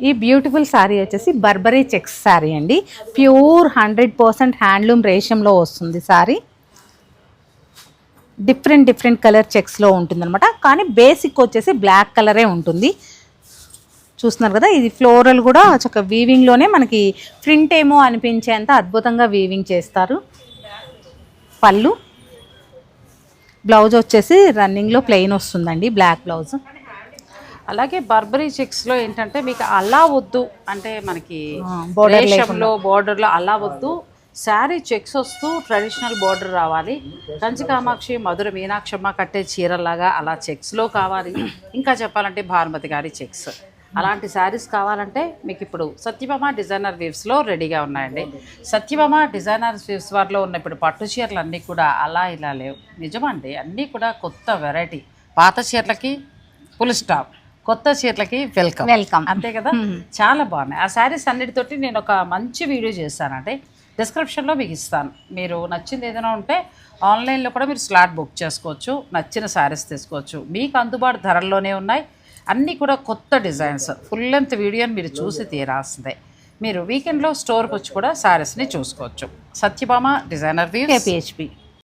ఈ బ్యూటిఫుల్ శారీ వచ్చేసి Burberry checks sari అండి. ప్యూర్ 100% హ్యాండ్లూమ్ రేషంలో వస్తుంది శారీ. డిఫరెంట్ కలర్ చెక్స్లో ఉంటుంది అనమాట. కానీ బేసిక్ వచ్చేసి బ్లాక్ కలరే ఉంటుంది. చూస్తున్నారు కదా, ఇది ఫ్లోరల్ కూడా చక్కగా వీవింగ్లోనే మనకి ప్రింట్ ఏమో అనిపించేంత అద్భుతంగా వీవింగ్ చేస్తారు. పళ్ళు, బ్లౌజ్ వచ్చేసి రన్నింగ్లో ప్లెయిన్ వస్తుందండి, బ్లాక్ బ్లౌజ్. అలాగే బర్బరీ చెక్స్లో ఏంటంటే మీకు అలా వద్దు అంటే మనకి బోర్డర్లో అలా వద్దు, శారీ చెక్స్ వస్తూ ట్రెడిషనల్ బోర్డర్ రావాలి, కంచి కామాక్షి మధుర మీనాక్షమ్మ కట్టే చీరలాగా అలా చెక్స్లో కావాలి. ఇంకా చెప్పాలంటే భానుమతి గారి చెక్స్ అలాంటి శారీస్ కావాలంటే మీకు ఇప్పుడు సత్యభామ డిజైనర్ వీవ్స్లో రెడీగా ఉన్నాయండి. సత్యభామ డిజైనర్ వీవ్స్ వారిలో ఉన్న ఇప్పుడు పట్టు చీరలు అన్నీ కూడా అలా ఇలా లేవు, నిజమండి. అన్నీ కూడా కొత్త వెరైటీ. పాత చీరలకి ఫుల్ స్టాప్, కొత్త చీరలకి వెల్కమ్, అంతే కదా. చాలా బాగున్నాయి ఆ శారీస్ అన్నిటితోటి. నేను ఒక మంచి వీడియో చేస్తానండి, డిస్క్రిప్షన్లో మీకు ఇస్తాను. మీరు నచ్చింది ఏదైనా ఉంటే ఆన్లైన్లో కూడా మీరు స్లాట్ బుక్ చేసుకోవచ్చు, నచ్చిన శారీస్ తీసుకోవచ్చు. మీకు అందుబాటు ధరల్లోనే ఉన్నాయి, అన్నీ కూడా కొత్త డిజైన్స్. ఫుల్ లెంత్ వీడియోని మీరు చూసి తీరాల్సిందే. మీరు వీకెండ్లో స్టోర్కి వచ్చి కూడా శారీస్ని చూసుకోవచ్చు. Satyabhama designer weaves, KPHP.